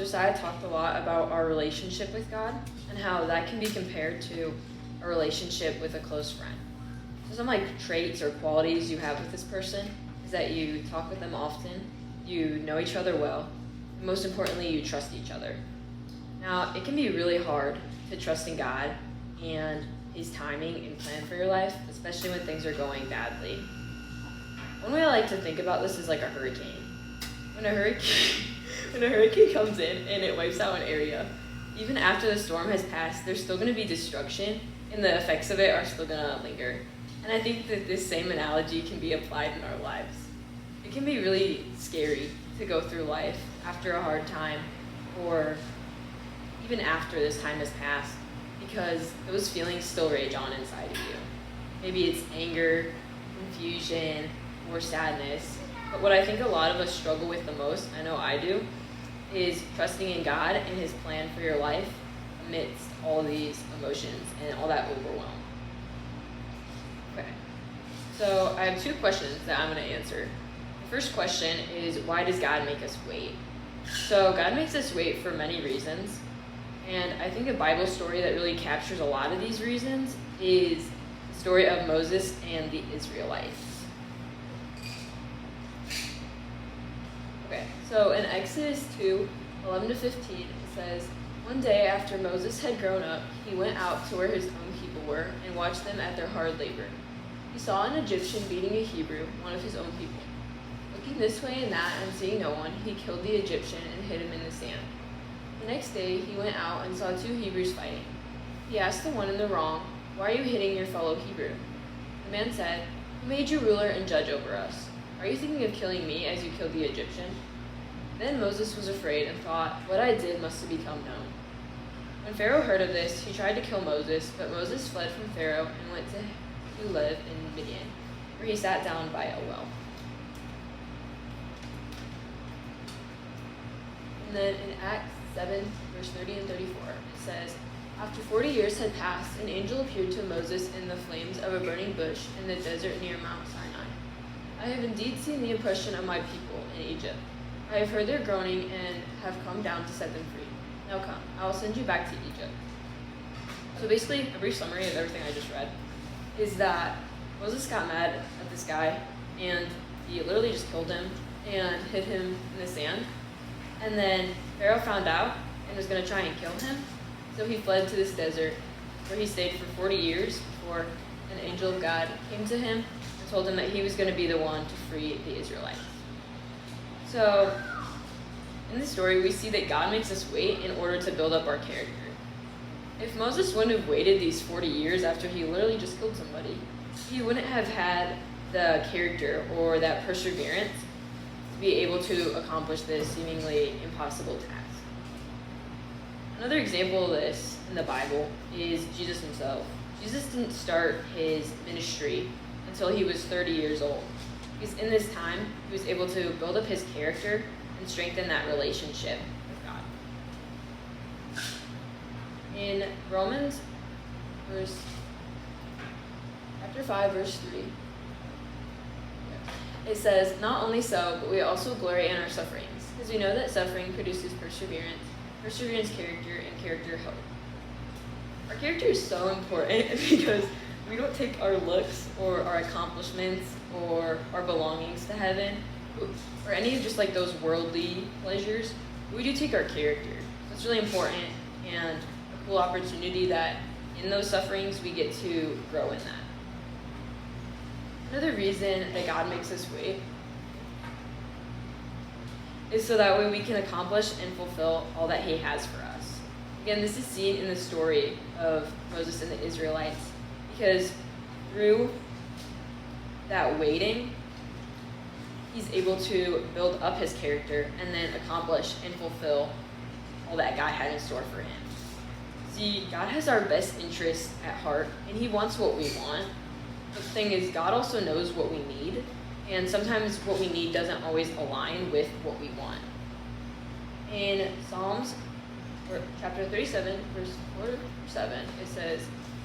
Josiah talked a lot about our relationship with God and how that can be compared to a relationship with a close friend. So some traits or qualities you have with this person is that you talk with them often, you know each other well, and most importantly, you trust each other. Now, it can be really hard to trust in God and His timing and plan for your life, especially when things are going badly. One way I like to think about this is like a hurricane. When a hurricane comes in and it wipes out an area, even after the storm has passed, there's still going to be destruction, and the effects of it are still going to linger. And I think that this same analogy can be applied in our lives. It can be really scary to go through life after a hard time, or even after this time has passed, because those feelings still rage on inside of you. Maybe it's anger, confusion, or sadness. But what I think a lot of us struggle with the most, I know I do, is trusting in God and His plan for your life amidst all these emotions and all that overwhelm. Okay, so I have two questions that I'm going to answer. The first question is, why does God make us wait? So God makes us wait for many reasons, and I think a Bible story that really captures a lot of these reasons is the story of Moses and the Israelites. Okay, so in Exodus 2:11-15, it says, "One day after Moses had grown up, he went out to where his own people were and watched them at their hard labor. He saw an Egyptian beating a Hebrew, one of his own people. Looking this way and that and seeing no one, he killed the Egyptian and hid him in the sand. The next day he went out and saw two Hebrews fighting. He asked the one in the wrong, 'Why are you hitting your fellow Hebrew?' The man said, 'Who made you ruler and judge over us? Are you thinking of killing me as you killed the Egyptian?' Then Moses was afraid and thought, 'What I did must have become known.' When Pharaoh heard of this, he tried to kill Moses, but Moses fled from Pharaoh and went to live in Midian, where he sat down by a well." And then in Acts 7, verse 30 and 34, it says, "After 40 years had passed, an angel appeared to Moses in the flames of a burning bush in the desert near Mount Sinai. 'I have indeed seen the oppression of my people in Egypt. I have heard their groaning and have come down to set them free. Now come, I will send you back to Egypt.'" So basically, a brief summary of everything I just read is that Moses got mad at this guy, and he literally just killed him and hid him in the sand. And then Pharaoh found out and was going to try and kill him, so he fled to this desert, where he stayed for 40 years before an angel of God came to him and told him that he was going to be the one to free the Israelites. So, in this story, we see that God makes us wait in order to build up our character. If Moses wouldn't have waited these 40 years after he literally just killed somebody, he wouldn't have had the character or that perseverance to be able to accomplish this seemingly impossible task. Another example of this in the Bible is Jesus himself. Jesus didn't start his ministry until he was 30 years old, because in this time, he was able to build up his character and strengthen that relationship with God. In Romans chapter 5, verse 3, it says, "Not only so, but we also glory in our sufferings, because we know that suffering produces perseverance, perseverance character, and character hope." Our character is so important because we don't take our looks or our accomplishments or our belongings to heaven or any of just those worldly pleasures. We do take our character. So it's really important and a cool opportunity that in those sufferings we get to grow in that. Another reason that God makes us wait is so that way we can accomplish and fulfill all that He has for us. Again, this is seen in the story of Moses and the Israelites, because through that waiting, he's able to build up his character and then accomplish and fulfill all that God had in store for him. See, God has our best interests at heart, and He wants what we want. But the thing is, God also knows what we need, and sometimes what we need doesn't always align with what we want. In Psalms chapter 37, verse 4-7, it says,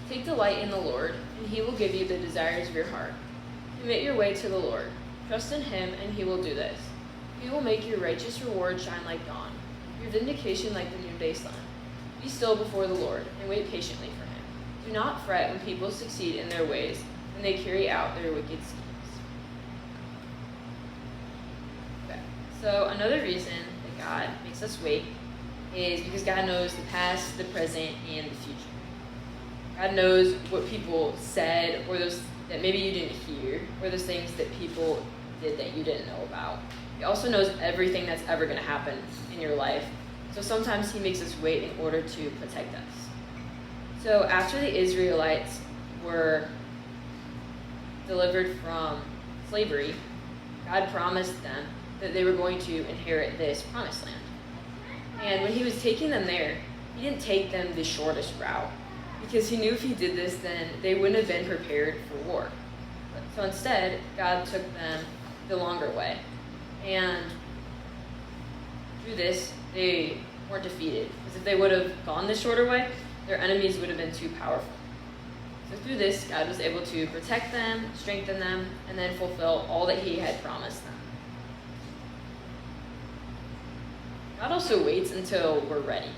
"Take delight in the Lord, and He will give you the desires of your heart. Commit your way to the Lord. Trust in Him, and He will do this. He will make your righteous reward shine like dawn, your vindication like the noonday sun. Be still before the Lord and wait patiently for him. Do not fret when people succeed in their ways, when they carry out their wicked schemes. Okay, so another reason that God makes us wait is because God knows the past, the present, and the future. God knows what people said, or those that maybe you didn't hear, or those things that people did that you didn't know about. He also knows everything that's ever going to happen in your life. So sometimes he makes us wait in order to protect us. So after the Israelites were delivered from slavery, God promised them that they were going to inherit this promised land. And when he was taking them there, he didn't take them the shortest route, because he knew if he did this, then they wouldn't have been prepared for war. So instead, God took them the longer way. And through this, they weren't defeated. Because if they would have gone the shorter way, their enemies would have been too powerful. So through this, God was able to protect them, strengthen them, and then fulfill all that he had promised them. God also waits until we're ready.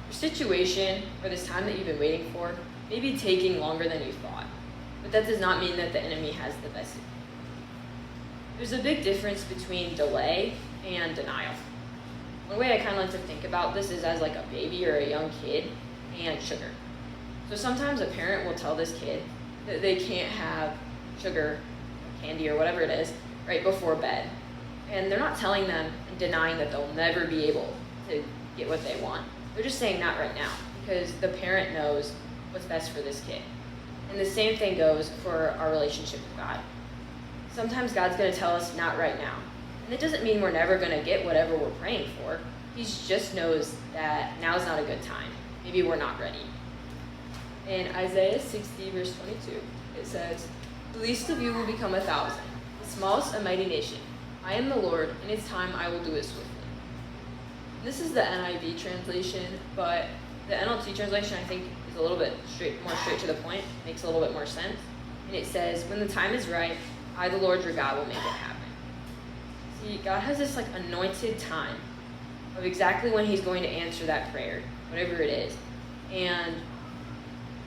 Your situation, or this time that you've been waiting for, may be taking longer than you thought. But that does not mean that the enemy has the best of you. There's a big difference between delay and denial. One way I kind of like to think about this is as like a baby or a young kid and sugar. So sometimes a parent will tell this kid that they can't have sugar, candy, or whatever it is right before bed. And they're not telling them and denying that they'll never be able to get what they want. They're just saying not right now, because the parent knows what's best for this kid. And the same thing goes for our relationship with God. Sometimes God's going to tell us not right now. And it doesn't mean we're never going to get whatever we're praying for. He just knows that now's not a good time. Maybe we're not ready. In Isaiah 60, verse 22, it says, "The least of you will become 1,000, the smallest a mighty nation. I am the Lord, in its time I will do it swiftly." This is the NIV translation, but the NLT translation I think is a little bit more straight to the point, makes a little bit more sense. And it says, "When the time is right, I, the Lord your God, will make it happen." See, God has this like anointed time of exactly when he's going to answer that prayer, whatever it is. And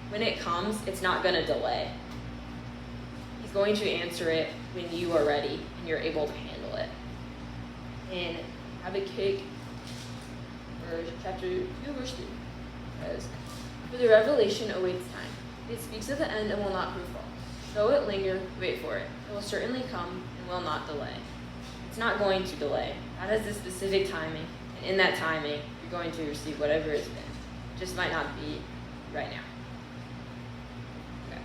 when it comes, it's not going to delay. He's going to answer it when you are ready and you're able to handle it. In Habakkuk, chapter 2, verse 3, says, "For the revelation awaits time. It speaks of the end and will not prove false. Though it linger, wait for it. It will certainly come and will not delay." It's not going to delay. God has this specific timing, and in that timing, you're going to receive whatever it's been. It just might not be right now. Okay.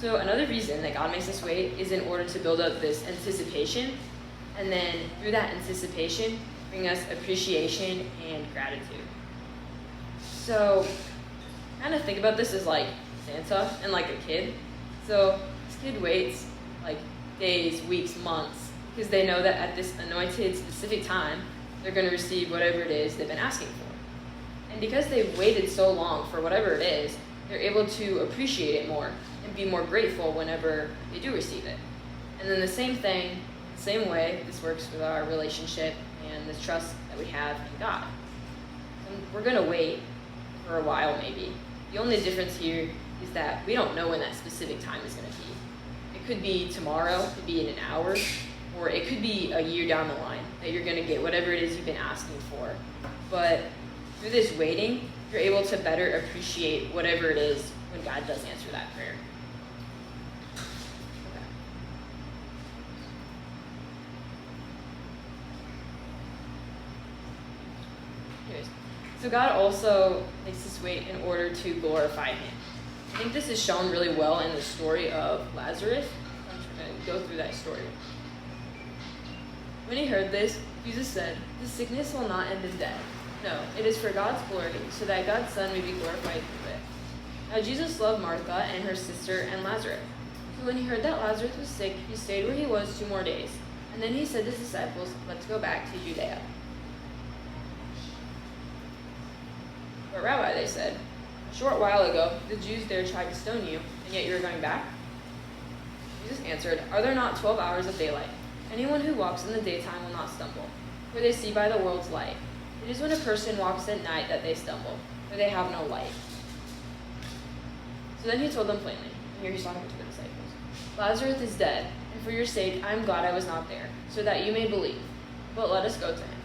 So another reason that God makes us wait is in order to build up this anticipation, and then through that anticipation, bring us appreciation and gratitude. So kind of think about this as like Santa and like a kid. So this kid waits like days, weeks, months, because they know that at this anointed specific time, they're going to receive whatever it is they've been asking for. And because they've waited so long for whatever it is, they're able to appreciate it more and be more grateful whenever they do receive it. And then the same thing, the same way, this works with our relationship and the trust that we have in God. And we're going to wait for a while maybe. The only difference here is that we don't know when that specific time is going to be. It could be tomorrow, it could be in an hour, or it could be a year down the line that you're going to get whatever it is you've been asking for. But through this waiting, you're able to better appreciate whatever it is when God does answer that prayer. Okay. So God also makes us wait in order to glorify him. I think this is shown really well in the story of Lazarus. I'm just going to go through that story. When he heard this, Jesus said, "This sickness will not end in death. No, it is for God's glory, so that God's Son may be glorified through it." Now Jesus loved Martha and her sister and Lazarus. So when he heard that Lazarus was sick, he stayed where he was 2 more days. And then he said to his disciples, "Let's go back to Judea." "But Rabbi," they said, "a short while ago the Jews there tried to stone you, and yet you are going back?" Jesus answered, "Are there not 12 hours of daylight? Anyone who walks in the daytime will not stumble, for they see by the world's light. It is when a person walks at night that they stumble, for they have no light. So then he told them plainly, and here he's talking to the disciples, Lazarus is dead, and for your sake I am glad I was not there, so that you may believe. But let us go to him.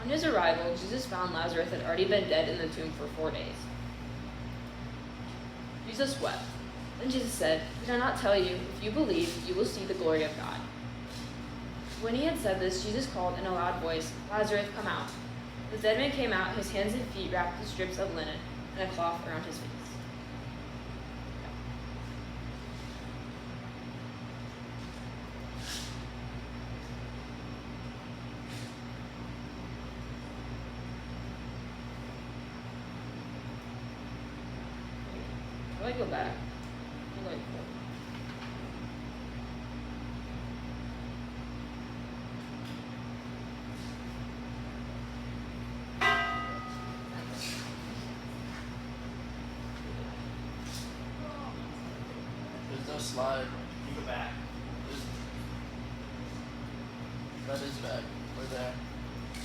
On his arrival, Jesus found Lazarus had already been dead in the tomb for 4 days. Jesus wept. Then Jesus said, Did I not tell you, if you believe, you will see the glory of God? When he had said this, Jesus called in a loud voice, Lazarus, come out. The dead man came out, his hands and feet wrapped in strips of linen, and a cloth around his face. How do I go back? I'm like, There's no slide. You go back. That is back. We're there.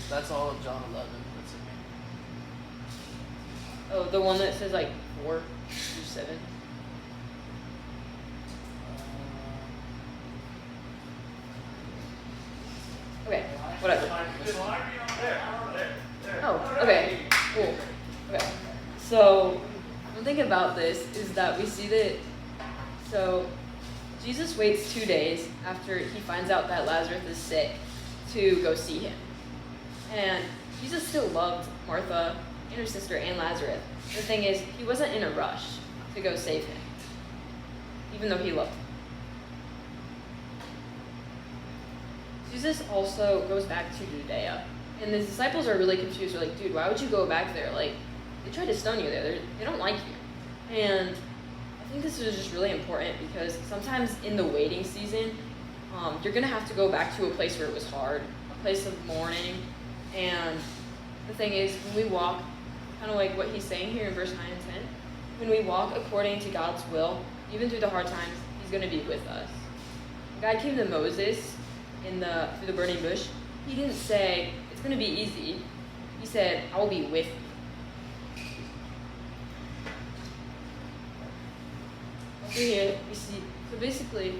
That's all of John 11. That's okay. oh, the one that says like 4 through 7. Okay, whatever. Oh, okay, cool. Okay, so one thing about this is that we see that, so Jesus waits 2 days after he finds out that Lazarus is sick to go see him. And Jesus still loved Martha and her sister and Lazarus. The thing is, he wasn't in a rush to go save him, even though he loved him. Jesus also goes back to Judea, and the disciples are really confused. They're like, dude, why would you go back there? Like, they tried to stone you there. They don't like you. And I think this is just really important because sometimes in the waiting season, you're going to have to go back to a place where it was hard, a place of mourning. And the thing is, when we walk, kind of like what he's saying here in verse 9 and 10, when we walk according to God's will, even through the hard times, he's going to be with us. When God came to Moses through the burning bush, he didn't say, it's going to be easy. He said, I will be with you. Over here, we see, so basically,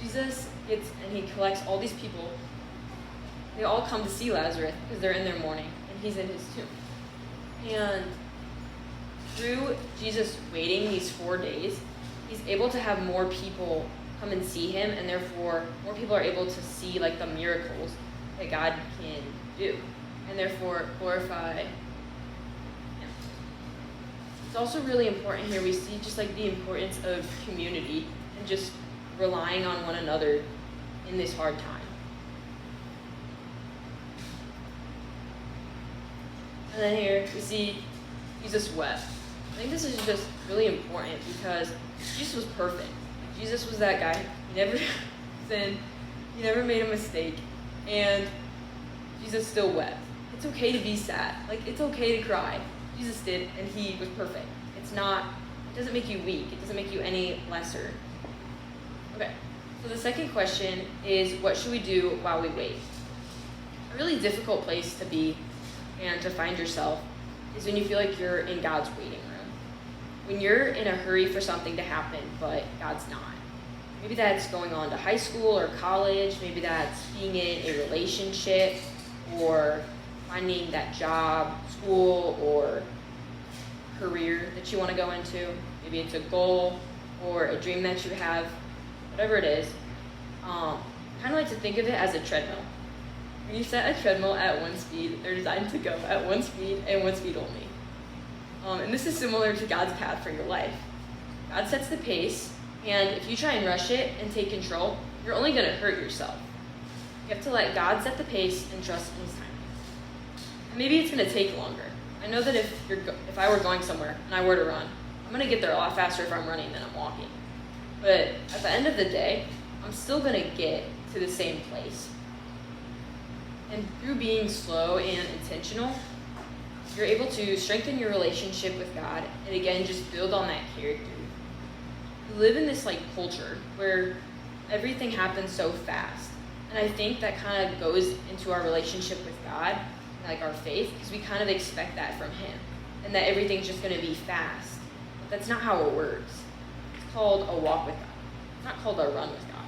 Jesus gets, and he collects all these people. They all come to see Lazarus because they're in their mourning, and he's in his tomb. And through Jesus waiting these 4 days, he's able to have more people come and see him, and therefore more people are able to see like the miracles that God can do, and therefore glorify him. It's also really important here, we see just like the importance of community and just relying on one another in this hard time. And then here we see Jesus wept. I think this is just really important because Jesus was perfect. Jesus was that guy. He never sinned. He never made a mistake. And Jesus still wept. It's okay to be sad. Like, it's okay to cry. Jesus did, and he was perfect. It doesn't make you weak. It doesn't make you any lesser. Okay, so the second question is, what should we do while we wait? A really difficult place to be and to find yourself is when you feel like you're in God's waiting room. When you're in a hurry for something to happen, but God's not. Maybe that's going on to high school or college. Maybe that's being in a relationship or finding that job, school, or career that you want to go into. Maybe it's a goal or a dream that you have, whatever it is. I kind of like to think of it as a treadmill. When you set a treadmill at one speed, they're designed to go at one speed and one speed only. And this is similar to God's path for your life. God sets the pace, and if you try and rush it and take control, you're only going to hurt yourself. You have to let God set the pace and trust in His timing. And maybe it's going to take longer. I know that if I were going somewhere and I were to run, I'm going to get there a lot faster if I'm running than I'm walking. But at the end of the day, I'm still going to get to the same place. And through being slow and intentional, you're able to strengthen your relationship with God and again, just build on that character. We live in this culture where everything happens so fast. And I think that kind of goes into our relationship with God, like our faith, because we kind of expect that from him, and that everything's just going to be fast. But that's not how it works. It's called a walk with God. It's not called a run with God.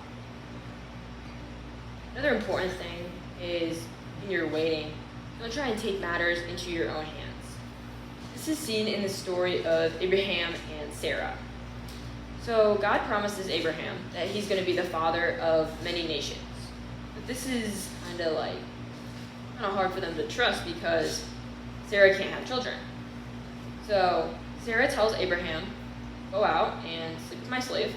Another important thing is when you're waiting, don't try and take matters into your own hands. This is seen in the story of Abraham and Sarah. So God promises Abraham that he's going to be the father of many nations. But this is kind of hard for them to trust because Sarah can't have children. So Sarah tells Abraham, go out and sleep with my slave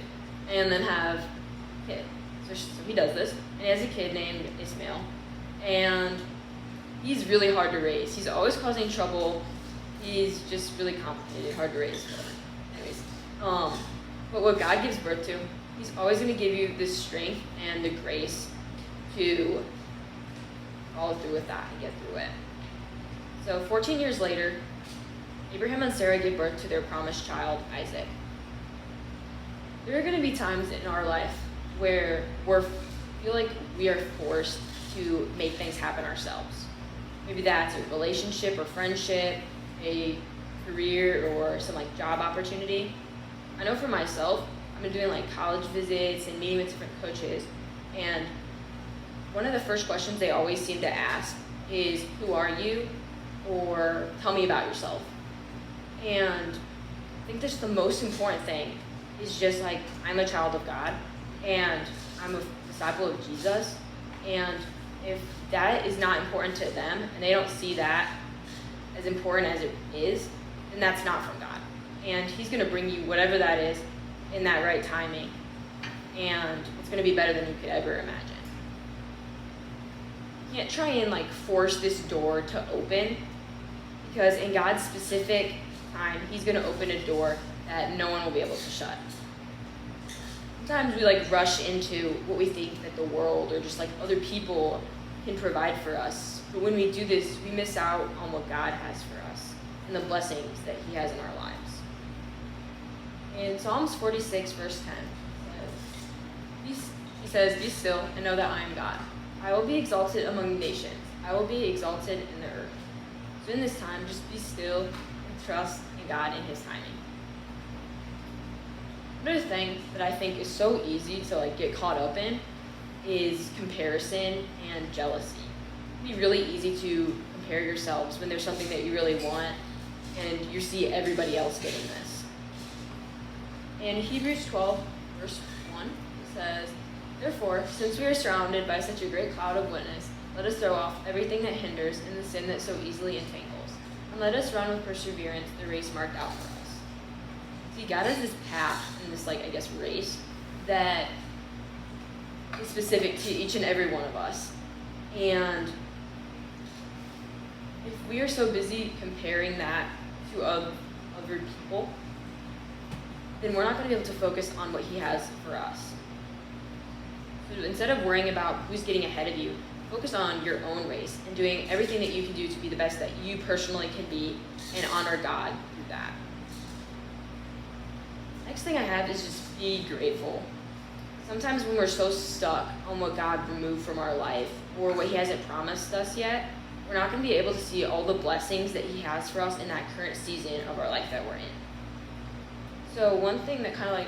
and then have a kid. So he does this, and he has a kid named Ishmael. And he's really hard to raise. He's always causing trouble. He's just really complicated, hard to raise. Anyways, but what God gives birth to, he's always going to give you the strength and the grace to follow through with that and get through it. So 14 years later, Abraham and Sarah give birth to their promised child, Isaac. There are going to be times in our life where we feel like we are forced to make things happen ourselves. Maybe that's a relationship or friendship, a career, or some job opportunity. I know for myself, I've been doing college visits and meeting with different coaches, and one of the first questions they always seem to ask is, who are you? Or tell me about yourself. And I think that's the most important thing is just I'm a child of God and I'm a disciple of Jesus, and if that is not important to them and they don't see that as important as it is, then that's not from God. And he's going to bring you whatever that is in that right timing, and it's going to be better than you could ever imagine. You can't try and force this door to open, because in God's specific time, he's going to open a door that no one will be able to shut. Sometimes we rush into what we think that the world or just other people can provide for us. But when we do this, we miss out on what God has for us and the blessings that he has in our lives. In Psalms 46, verse 10, he says, be still and know that I am God. I will be exalted among the nations. I will be exalted in the earth. So in this time, just be still and trust in God in his timing. Another thing that I think is so easy to get caught up in is comparison and jealousy. It'd be really easy to compare yourselves when there's something that you really want and you see everybody else getting this. In Hebrews 12, verse 1, it says, therefore, since we are surrounded by such a great cloud of witness, let us throw off everything that hinders and the sin that so easily entangles, and let us run with perseverance the race marked out for us. See, God has this path in this, race that is specific to each and every one of us. And if we are so busy comparing that to other people, then we're not going to be able to focus on what he has for us. So instead of worrying about who's getting ahead of you, focus on your own race and doing everything that you can do to be the best that you personally can be and honor God through that. Next thing I have is just be grateful. Sometimes when we're so stuck on what God removed from our life or what he hasn't promised us yet, we're not going to be able to see all the blessings that he has for us in that current season of our life that we're in. So one thing that kind of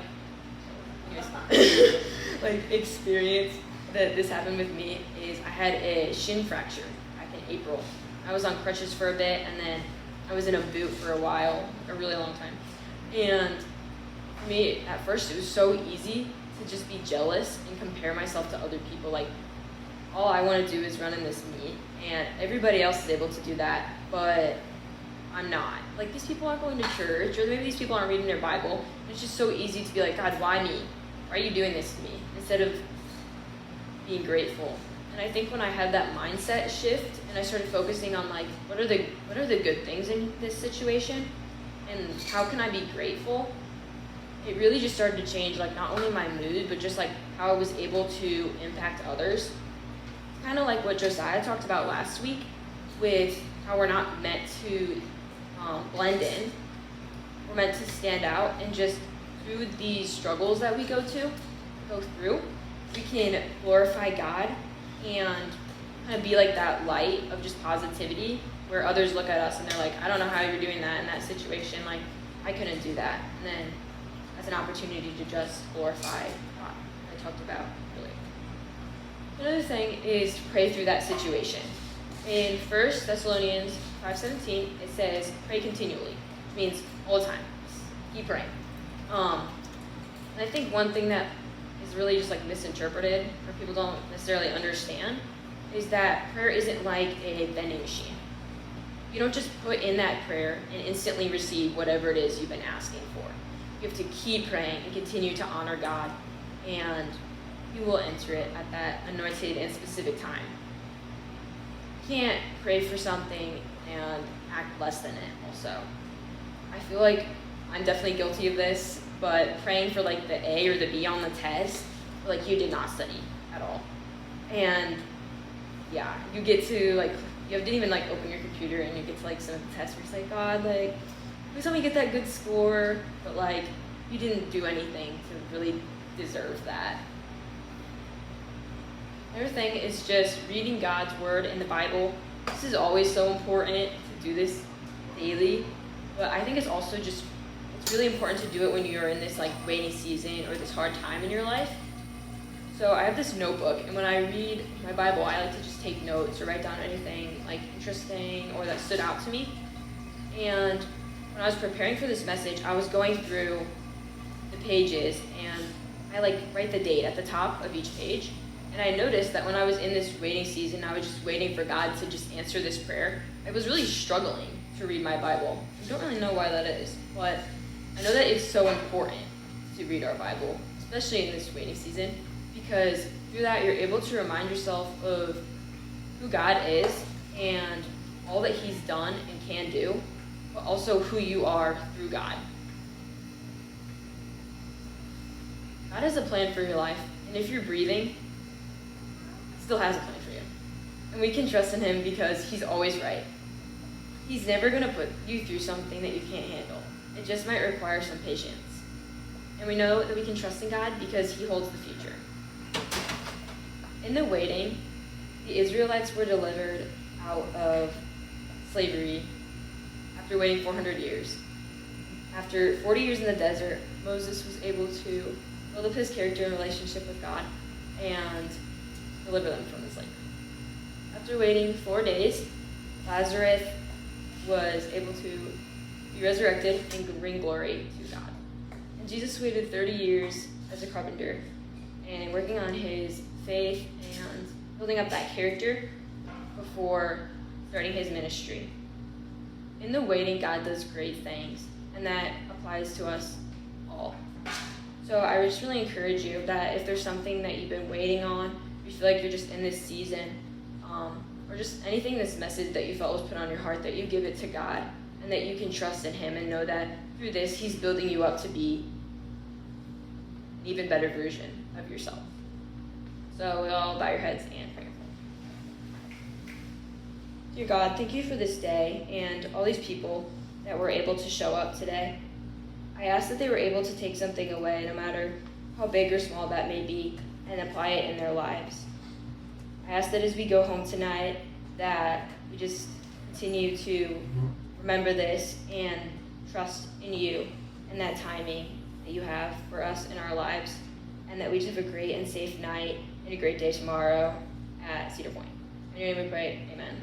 experience that this happened with me is I had a shin fracture back in April. I was on crutches for a bit, and then I was in a boot for a while, a really long time. And for me, at first, it was so easy to just be jealous and compare myself to other people. All I want to do is run in this meet, and everybody else is able to do that, but I'm not. These people aren't going to church, or maybe these people aren't reading their Bible. It's just so easy to be God, why me? Why are you doing this to me? Instead of being grateful. And I think when I had that mindset shift and I started focusing on what are the good things in this situation and how can I be grateful, it really just started to change not only my mood, but just how I was able to impact others. It's kind of like what Josiah talked about last week with how we're not meant to blend in. We're meant to stand out, and just through these struggles that we go through, we can glorify God and kind of be like that light of just positivity where others look at us and they're like, I don't know how you're doing that in that situation. Like, I couldn't do that. And then that's an opportunity to just glorify God, I talked about earlier. Another thing is to pray through that situation. In 1 Thessalonians 5:17, it says, pray continually. It means all the time. Just keep praying. And I think one thing that is really just like misinterpreted, or people don't necessarily understand, is that prayer isn't like a vending machine. You don't just put in that prayer and instantly receive whatever it is you've been asking for. You have to keep praying and continue to honor God, and you will enter it at that anointed and specific time. You can't pray for something and act less than it also. I feel like I'm definitely guilty of this, but praying for like the A or the B on the test, like you did not study at all. And yeah, you get to like, you didn't even like open your computer and you get to like some of the tests where it's like, God, like, please help me get that good score, but like, you didn't do anything to really deserve that. Another thing is just reading God's word in the Bible. This is always so important to do this daily, but I think it's also just, it's really important to do it when you're in this like rainy season or this hard time in your life. So I have this notebook, and when I read my Bible, I like to just take notes or write down anything like interesting or that stood out to me. And when I was preparing for this message, I was going through the pages, and I like write the date at the top of each page. And I noticed that when I was in this waiting season, I was just waiting for God to just answer this prayer. I was really struggling to read my Bible. I don't really know why that is, but I know that it's so important to read our Bible, especially in this waiting season, because through that you're able to remind yourself of who God is and all that he's done and can do, but also who you are through God. God has a plan for your life, and if you're breathing, he still has a plan for you. And we can trust in him because he's always right. He's never going to put you through something that you can't handle. It just might require some patience. And we know that we can trust in God because he holds the future. In the waiting, the Israelites were delivered out of slavery after waiting 400 years. After 40 years in the desert, Moses was able to build up his character and relationship with God and deliver them from the slavery. After waiting 4 days, Lazarus was able to be resurrected and bring glory to God. And Jesus waited 30 years as a carpenter and working on his faith and building up that character before starting his ministry. In the waiting, God does great things, and that applies to us all. So I just really encourage you that if there's something that you've been waiting on, you feel like you're just in this season, or just anything, this message that you felt was put on your heart, that you give it to God and that you can trust in him and know that through this, he's building you up to be an even better version of yourself. So we'll all bow your heads and pray. Dear God, thank you for this day and all these people that were able to show up today. I ask that they were able to take something away, no matter how big or small that may be, and apply it in their lives. I ask that as we go home tonight, that we just continue to remember this and trust in you and that timing that you have for us in our lives, and that we just have a great and safe night and a great day tomorrow at Cedar Point. In your name we pray, amen.